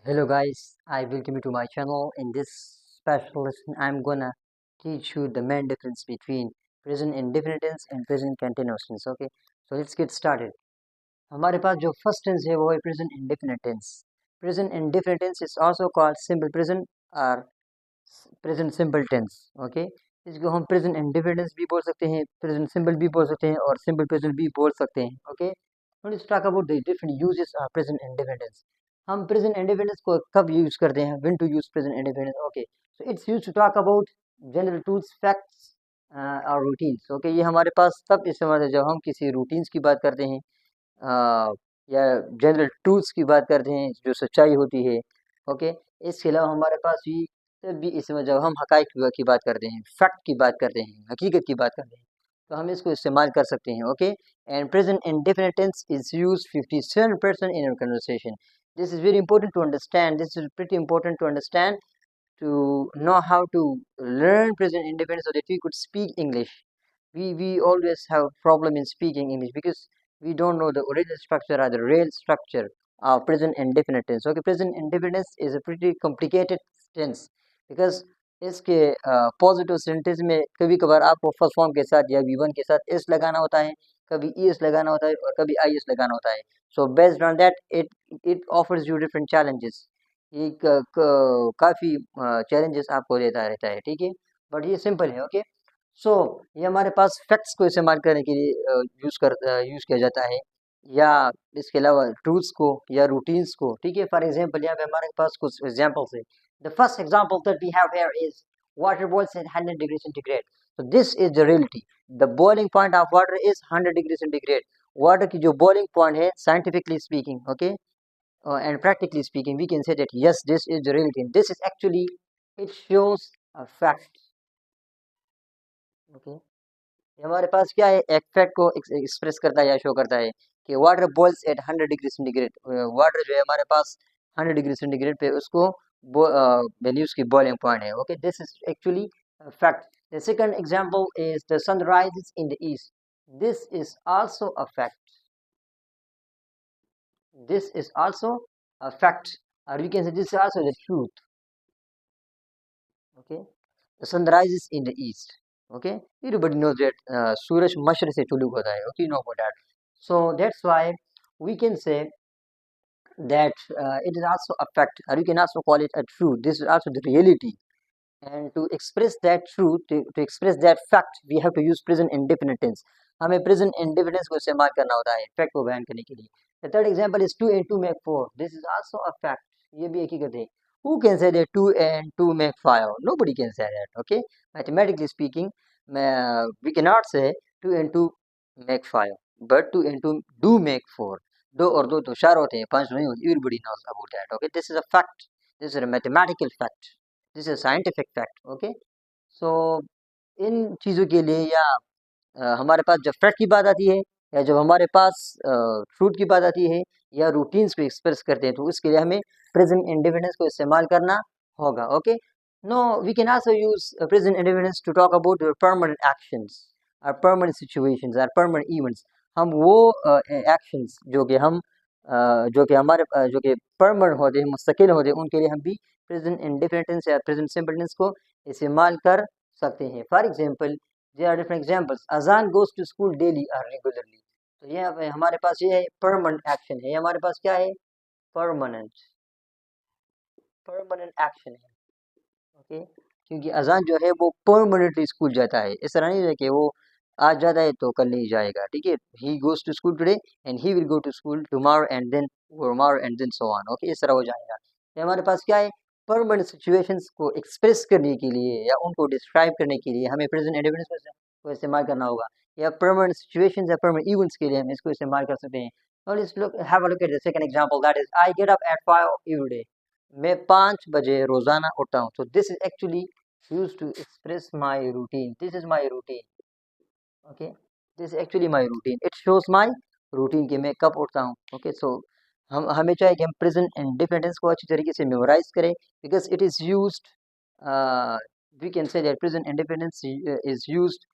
Hello guys, I welcome you to my channel. In this special lesson, I'm gonna teach you the main difference between present indefinite tense and present continuous tense. Okay, so let's get started. हमारे पास जो first tense है वो है present indefinite tense. Present indefinite tense is also called simple present or present simple tense. Okay, इसको हम present indefinite tense भी बोल सकते हैं, present simple भी बोल सकते हैं और simple present भी बोल सकते हैं. Okay, now let's talk about the different uses of present indefinite tense. हम प्रेजेंट इंडिपेंडेंस को कब यूज करते हैं, when to use present independence. Okay, so it's use to talk about general tools, facts और रूटीन्स. ओके, ये हमारे पास तब इस्तेमाल है जब हम किसी रूटीन्स की बात करते हैं या जनरल टूल्स की बात करते हैं जो सच्चाई होती है. ओके, इसके अलावा हमारे पास भी तब भी इस्तेमाल जब हम हकाइक की बात करते हैं, फैक्ट की बात करते हैं, हकीकत की बात करते हैं, तो हम इसको इस्तेमाल कर सकते हैं. Okay, and present indefinite tense is used 57% in our conversation. This is very important to understand. This is pretty important to understand to know how to learn present independence so that we could speak English. We always have problem in speaking English because we don't know the original structure or the real structure of present indefinite tense. Okay, present indefinite is a pretty complicated tense because इसके positive sentence में कभी कभार आपको first form के साथ या V1 के साथ एस लगाना होता है, कभी ई एस लगाना होता है और कभी आई एस लगाना होता है. So based on that it offers you different challenges. ये काफ़ी चैलेंजेस आपको देता रहता है. ठीक है, बट ये सिंपल है. ओके, सो ये हमारे पास फैक्ट्स को इस्तेमाल करने के लिए यूज़ किया जाता है, या इसके अलावा टूल्स को या रूटीन्स को. ठीक है, फॉर एग्जांपल यहाँ पे हमारे पास कुछ एग्जांपल्स है. The first example that we have here is water boils at 100 degree centigrade. so this is the reality. The boiling point of water is 100 degree centigrade. Water की जो बॉइलिंग पॉइंट है, scientifically speaking, okay, and practically speaking, we can say that yes, this is the reality. This is actually, it shows a fact. Okay, हमारे पास क्या है, एक fact को express करता है या शो करता है कि water boils at 100 degree centigrade. Water जो है हमारे पास 100 डिग्री सेंटीग्रेड पे उसको वैल्यू उसकी बॉइलिंग पॉइंट है. Okay, this is actually fact. The second example is the sun rises in the east. This is also a fact. This is also a fact, or you can say this is also the truth. Okay, the sun rises in the east. Okay, everybody knows that सूरज मशरक़ से तुलूक होता है. Okay, you know about that. So that's why we can say that it is also a fact, or you can also call it a truth. This is also the reality. And to express that truth, to express that fact, we have to use present indefinite tense. हमें present indefinite tense को इस्तेमाल करना होता है fact को बयान करने के लिए. The third example is 2 and 2 make 4. This is also a fact. ये भी हकीकत है. Who can say that 2 and 2 make 5? Nobody can say that. Okay, mathematically speaking, we cannot say 2 and 2 make 5, but 2 and 2 do make 4. दो और दो तो चार होते हैं, पांच नहीं होते. Everybody knows about that. Okay, this is a fact. This is a mathematical fact. This is scientific fact. Okay, so इन चीज़ों के लिए या हमारे पास जब फैक्ट की बात आती है या जब हमारे पास ट्रूथ की बात आती है या रूटीन्स को एक्सप्रेस करते हैं, तो उसके लिए हमें प्रेजेंट इंडिपेंडेंस को इस्तेमाल करना होगा. Okay, no we can also use present independence to talk about permanent actions और परमानेंट सिचुएशंस और परमानेंट इवेंट्स. हम वो एक्शंस जो कि हमारे जो कि परमानेंट होते हैं, मुस्तकिल होते हैं, उनके लिए हम भी प्रेजेंट इंडेफिनिट टेंस या प्रेजेंट सिंपल टेंस को इस्तेमाल कर सकते हैं. For example, there are different examples. Ajan goes to school daily और रेगुलरली. तो ये हमारे पास ये है परमानेंट एक्शन है. हमारे पास क्या है, परमानेंट परमानेंट एक्शन है. ओके, क्योंकि अजान जो है वो परमानेंटली स्कूल जाता है. इस तरह नहीं है कि वो आज जाता है तो कल नहीं जाएगा. ठीक है, he goes to school today and he will go to school tomorrow and then tomorrow and then so on. Okay, इस तरह हो जाएगा. ये हमारे पास क्या है, परमानेंट सिचुएशंस को एक्सप्रेस करने के लिए या उनको डिस्क्राइब करने के लिए हमें प्रेजेंट इंडेफिनिट को इस्तेमाल करना होगा, या परमानेंट सिचुएशंस या परमानेंट इवेंट्स के लिए हम इसको इस्तेमाल कर सकते हैं. Now let's have a look at the second example, that is I get up at 5 every day. मैं 5 बजे रोजाना उठता हूँ. So this is actually used to express my routine. This is my routine. Okay, this is actually my routine. It shows my routine कि मैं कब उठता हूँ. Okay, so हमें चाहिए कि हम प्रेजेंट इंडिपेंडेंस को अच्छी तरीके से मेमोराइज करें, because it is used, we can say that present independence is used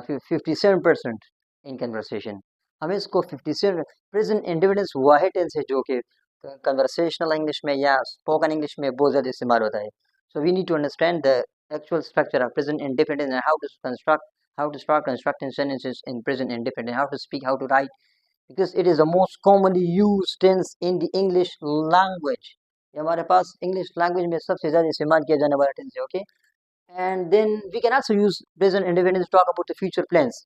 57% in conversation. हमें इसको 57 प्रेजेंट इंडिपेंडेंस वाहिद टेंस है जो कि कन्वर्सेशनल इंग्लिश में या स्पोकन इंग्लिश में बहुत ज़्यादा इस्तेमाल होता है. So we need to understand the actual structure of present indefinite tense and how to start constructing sentences in present indefinite, how to speak, how to write, because it is the most commonly used tense in the English language. ये हमारे पास English language में सबसे ज़्यादा इस्तेमाल किया जाने वाला tense है. Okay, and then we can also use present indefinite to talk about the future plans.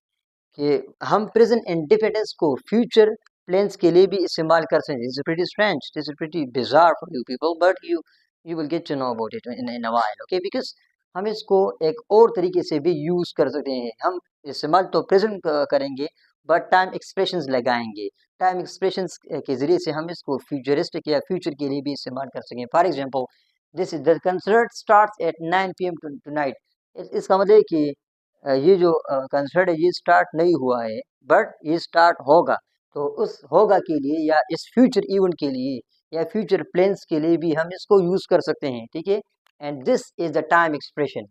कि हम प्रेजेंट इंडिपेंडेंस को फ्यूचर प्लान्स के लिए भी इस्तेमाल कर सकते हैं. It's pretty strange, it's pretty bizarre for you people, but you will get to know about it in a while. Okay, because हम इसको एक और तरीके से भी यूज कर सकते हैं. हम इस्तेमाल तो प्रेजेंट करेंगे बट टाइम एक्सप्रेशंस लगाएंगे. टाइम एक्सप्रेशंस के जरिए से हम इसको फ्यूचरिस्टिक या फ्यूचर के लिए भी इस्तेमाल कर सकें. For example, this is the concert starts at 9 PM tonight. इसका मतलब है कि ये जो कंसर्ट है ये स्टार्ट नहीं हुआ है बट ये स्टार्ट होगा. तो उस होगा के लिए या इस फ्यूचर इवेंट के लिए या फ्यूचर प्लान्स के लिए भी हम इसको यूज कर सकते हैं. ठीक है, and this is the time expression.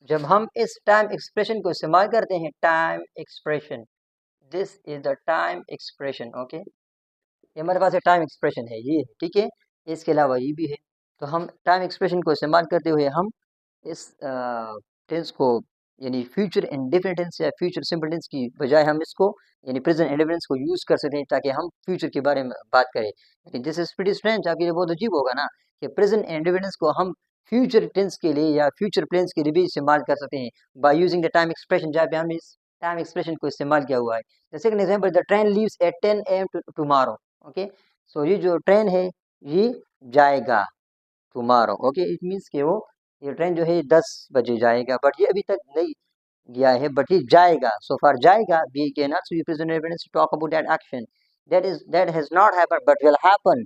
जब हम इस टाइम एक्सप्रेशन को इस्तेमाल करते हैं, time expression, this is the time expression. Okay, ये हमारे पास टाइम एक्सप्रेशन है, ये है. ठीक है, इसके अलावा ये भी है. तो हम टाइम एक्सप्रेशन को इस्तेमाल करते हुए हम इस टेंस को यानी फ्यूचर इंडेफिनिट टेंस या फ्यूचर सिंपल टेंस की बजाय हम इसको यानी प्रेजेंट इंडेफिनिट को यूज कर सकते हैं ताकि हम फ्यूचर के बारे में बात करें. This is pretty strange. आपके लिए बहुत अजीब होगा ना कि प्रेजेंट इंडेफिनिट को हम फ्यूचर टेंस के लिए या फ्यूचर प्लान्स के लिए भी इस्तेमाल कर सकते हैं by using the time expression, जहाँ पे हम इस टाइम एक्सप्रेशन को इस्तेमाल किया हुआ है. The second example, the train leaves at 10 AM tomorrow. Okay, so ये जो ट्रेन है ये जाएगा टुमारो. ओके, इट मीन्स कि वो ये ट्रेन जो है 10 बजे जाएगा बट ये अभी तक नहीं गया है बट ये जाएगा. सो फॉर जाएगा we can also use present indefinite to talk about that action that has not happened but will happen.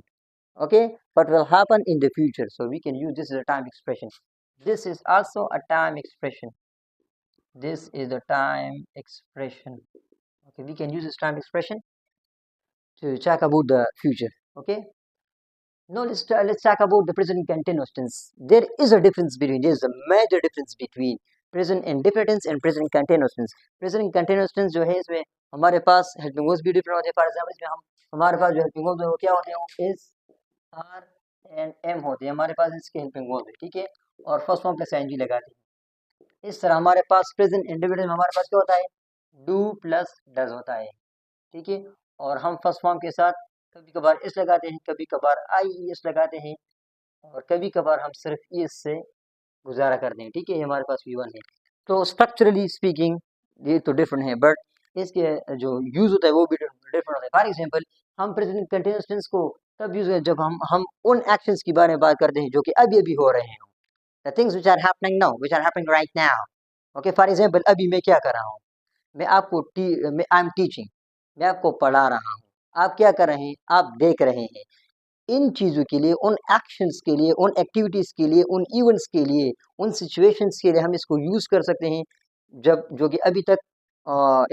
Okay, but will happen in the future. So we can use this as a time expression. This is also a time expression. This is the time expression. Okay, we can use this time expression to talk about the future. Okay, now let's talk about the present continuous tense. There is a difference between, there is a major difference between present indefinite tense and present continuous tense. Present continuous tense जो है इसमें हमारे पास helping verbs भी different होते हैं. For example इसमें हम हमारे पास जो हेल्पिंग वर्ब्स है वो क्या होते हैं, वो इज, आर एंड एम होते हैं हमारे पास इसके हेल्पिंग वर्ब है. ठीक है, और फर्स्ट फॉर्म प्लस एनजी लगाते हैं. इस तरह हमारे पास प्रेजेंट इंडिविजुअल में हमारे पास क्या होता है, डू प्लस डज होता है. ठीक है, और हम फर्स्ट फॉर्म के साथ कभी कभार इस लगाते हैं, कभी कभार आई एस लगाते हैं, और कभी कभार हम सिर्फ इस से गुजारा करते हैं. ठीक है, ये हमारे पास V1 है. तो स्ट्रक्चरली स्पीकिंग ये तो डिफरेंट है बट इसके जो यूज होता है वो भी डिफरेंट होता है. फॉर एग्जांपल, हम प्रेजेंट कंटिन्यूअस टेंस को तब यूज जब हम उन एक्शंस के बारे में बात करते हैं जो कि अभी अभी हो रहे हैं. The things which are happening now, which are happening right now. Okay, for example, अभी मैं क्या कर रहा हूँ, मैं आपको आई एम टीचिंग, मैं आपको पढ़ा रहा हूँ. आप क्या कर रहे हैं, आप देख रहे हैं. इन चीज़ों के लिए, उन एक्शंस के लिए, उन एक्टिविटीज़ के लिए, उन इवेंट्स के लिए, उन सिचुएशंस के लिए हम इसको यूज़ कर सकते हैं जब जो कि अभी तक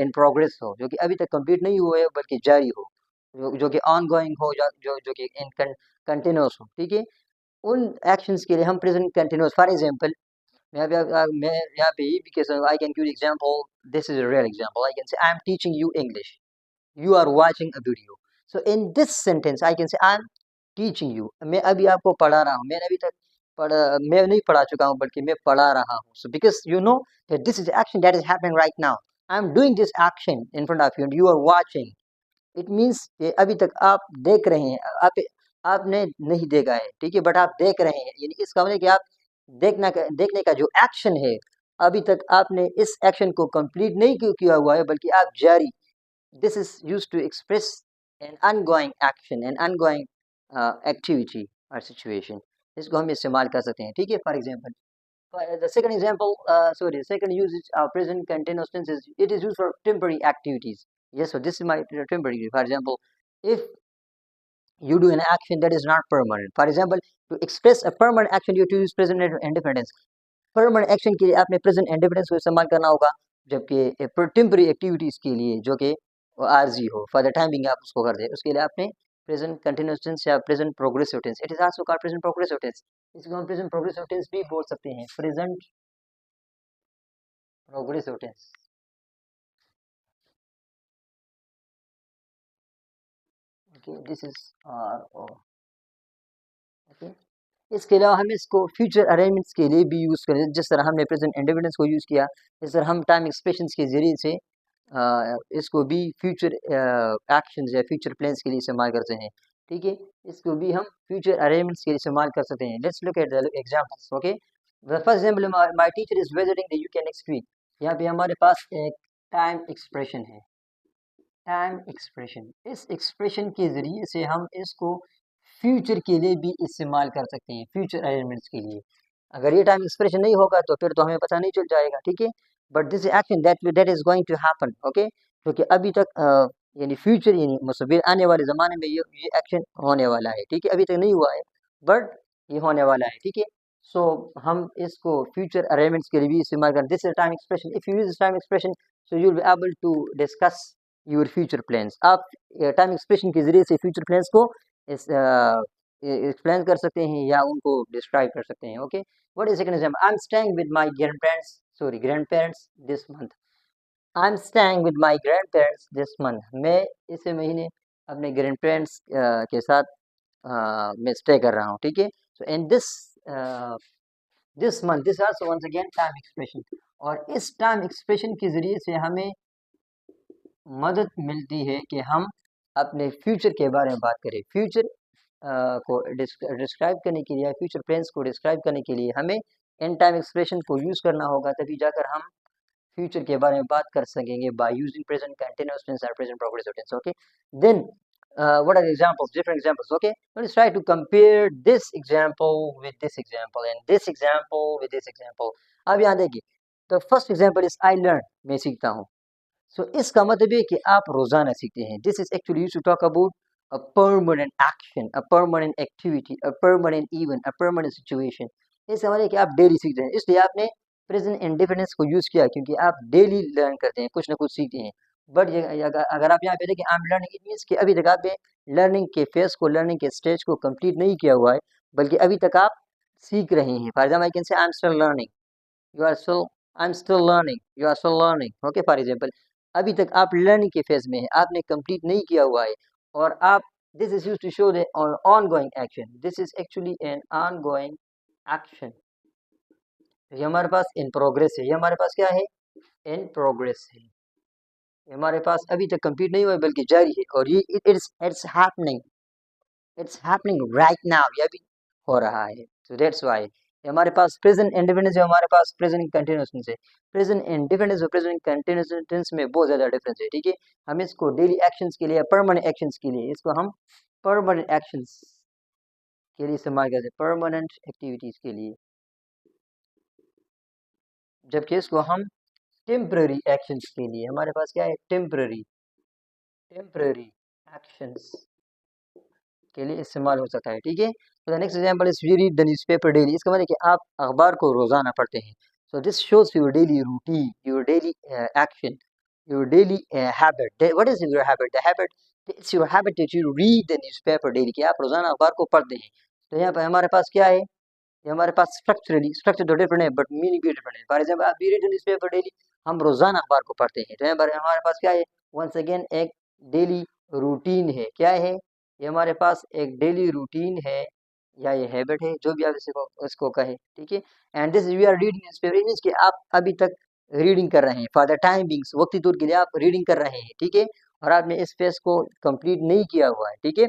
इन प्रोग्रेस हो, जो कि अभी तक कंप्लीट नहीं हुए बल्कि जारी हो, जो कि ऑन गोइंग हो, जो कि इन कंटिन्यूस हो. ठीक है, उन एक्शंस के लिए हम प्रेजेंट कंटिन्यूस. फॉर एग्जांपल, मैं यहाँ पे ये भी कह सकता हूँ, I can give example, this is a real example. I can say I am teaching you English, you are watching a video. So in this sentence I can say I'm teaching you. मैं अभी आपको पढ़ा रहा हूँ. मैंने अभी तक मैं नहीं पढ़ा चुका हूँ बल्कि मैं पढ़ा रहा हूँ. So because you know that this is action that is happening right now. I'm doing this action in front of you and you are watching. It means कि अभी तक आप देख रहे हैं. आपने नहीं देखा है. ठीक है, बट आप देख रहे हैं. यानी इसका मतलब कि आप देखने का जो एक्शन है, अभी तक आपने इस एक्शन को कंप्लीट नहीं किया हुआ है बल्कि आप जारी. This is used to express an ongoing action, an ongoing activity or situation. इसको हम इस्तेमाल कर सकते हैं. ठीक है, for example, the second example, sorry, second usage of present continuous tense is it is used for temporary activities. Yes, so this is my temporary. For example, if you do an action that is not permanent. For example, to express a permanent action you have to use present independence. Permanent action के लिए आपने present independence को इस्तेमाल करना होगा, जबकि temporary activities के लिए जो कि आरजी हो, फॉर द टाइमिंग आप उसको कर दे, उसके लिए आपने प्रेजेंट कंटिन्यूअस टेंस या present progressive tense. It is also called present progressive tense. इसको हम प्रेजेंट प्रोग्रेसिव टेंस भी बोल सकते हैं, present progressive tense. Okay, this is R O okay. इसके अलावा हम इसको फ्यूचर अरेंजमेंट्स के लिए भी यूज़ करें, जिस तरह हमने प्रेजेंट इंडिपेंडेंस को यूज़ किया, इस तरह हम टाइम एक्सप्रेशंस के ज़रिए से इसको भी फ्यूचर एक्शंस या फ्यूचर प्लान्स के लिए इस्तेमाल करते हैं। ठीक है, इसको भी हम फ्यूचर अरेंजमेंट्स के लिए इस्तेमाल कर सकते हैं। Let's look at the examples. Okay, the first example, my teacher is visiting the UK next week. यहाँ पे हमारे पास एक टाइम एक्सप्रेशन है, टाइम एक्सप्रेशन। इस एक्सप्रेशन के ज़रिए से हम इसको फ्यूचर के लिए भी इस्तेमाल कर सकते हैं, फ्यूचर अरेंजमेंट्स के लिए। अगर ये टाइम एक्सप्रेशन नहीं होगा तो फिर तो हमें पता नहीं चल जाएगा। ठीक है, but this action that is going to happen. Okay, क्योंकि अभी तक यानी फ्यूचर यानी मुस्तकबिल आने वाले ज़माने में ये एक्शन होने वाला है। ठीक है, अभी तक नहीं हुआ है बट ये होने वाला है। ठीक है, सो हम इसको फ्यूचर अरेंजमेंट्स के लिए भी इस्तेमाल करें। This is time expression. If you use time expression so you will be able to discuss your future plans. आप टाइम एक्सप्रेशन के जरिए से फ्यूचर प्लान्स को एक्सप्लेन कर सकते हैं या उनको डिस्क्राइब कर सकते हैं। Okay, what is second example, I am staying with my grand parents this month. I am staying with my grand parents this month. मैं इस महीने अपने ग्रैंड पेरेंट्स के साथ मैं स्टे कर रहा हूँ। ठीक है, so in this month, this also once again time expression. और इस टाइम एक्सप्रेशन के जरिए से हमें मदद मिलती है कि हम अपने फ्यूचर के बारे में बात करें। फ्यूचर को डिस्क्राइब करने के लिए या फ्यूचर प्लान्स को डिस्क्राइब करने के लिए हमें इन टाइम एक्सप्रेशन को यूज़ करना होगा, तभी जाकर हम फ्यूचर के बारे में बात कर सकेंगे by using present continuous tense और present progressive tense. Okay, then what are the examples, different examples? Okay, let's try to compare this example with this example and this example with this example. अब यहाँ देखिए, तो first example is I learn, मैं सीखता हूँ। सो इसका मतलब है कि आप रोजाना सीखते हैं। This is actually used to talk about a permanent action, a permanent activity, a permanent event, a permanent situation. इसका मतलब है कि आप डेली सीखते हैं, इसलिए आपने प्रेजेंट इंडिफिनिट्स को यूज किया, क्योंकि आप डेली लर्न करते हैं, कुछ ना कुछ सीखते हैं। बट अगर आप यहाँ पे देखें I am learning, it means कि अभी तक आपने लर्निंग के फेज को, लर्निंग के स्टेज को कंप्लीट नहीं किया हुआ है, बल्कि अभी तक आप सीख रहे हैं। For example I can say I am still learning, you are still, I am still learning, you are still learning. Okay, for example अभी तक आप लर्निंग के फेज में है, आपने कंप्लीट नहीं किया हुआ है, और आप, this is use to show the ongoing action. This is actually an ongoing action. ये हमारे पास इन प्रोग्रेस है, ये हमारे पास क्या है, इन प्रोग्रेस है, ये हमारे पास अभी तक कंप्लीट नहीं हुआ है बल्कि जारी है, और ये इट्स हैपनिंग राइट नाउ, ये अभी हो रहा है। सो दैट्स व्हाई हमारे पास प्रेजेंट इंडिपेंडेंस है, हमारे पास प्रेजेंट कंटिन्यूअस टेंस है। प्रेजेंट इंडिपेंडेंस और प्रेजेंट कंटिन्यूअस टेंस में बहुत ज्यादा डिफरेंस है। ठीक है, हम इसको डेली एक्शंस के लिए, परमानेंट एक्शंस के लिए, इसको हम परमानेंट एक्शंस के लिए इस्तेमाल करते हैं, परमानेंट एक्टिविटीज के लिए, जबकि इसको हम टेम्पररी एक्शंस के लिए, हमारे पास क्या है, टेम्पररी एक्शंस के लिए इस्तेमाल हो सकता है। ठीक है, तो next example is we read the newspaper daily. इसका मतलब है कि आप अखबार को रोजाना पढ़ते हैं। So this shows your daily routine, your daily action, your daily habit. What is your habit? The habit, it's your habit that you read the newspaper daily, कि आप रोजाना अखबार को पढ़ते हैं। तो यहाँ पर हमारे पास क्या है, ये हमारे पास स्ट्रक्चरली, स्ट्रक्चर तो डिफरेंट है बट मीनिंग भी डिफरेंट है। फॉर एग्जाम्पल आप रीड द न्यूज़पेपर डेली, हम रोजाना अखबार को पढ़ते हैं, तो यहाँ पर हमारे पास क्या है, वंस अगेन एक डेली रूटीन है। क्या है, ये हमारे पास एक डेली रूटीन है या ये हैबिट है, जो भी आप इसको कहे। ठीक है, and this we are reading newspaper, means कि आप अभी तक रीडिंग कर रहे हैं, फॉर द टाइम बीइंग्स, वक्ती तौर के लिए आप रीडिंग कर रहे हैं। ठीक है, और आपने इस फेज को कंप्लीट नहीं किया हुआ है। ठीक है,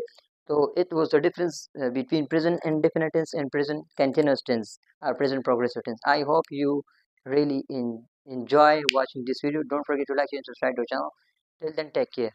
so it was the difference between present indefinite tense and present continuous tense or present progressive tense. I hope you really enjoy watching this video. Don't forget to like and subscribe to our channel. Till then, take care.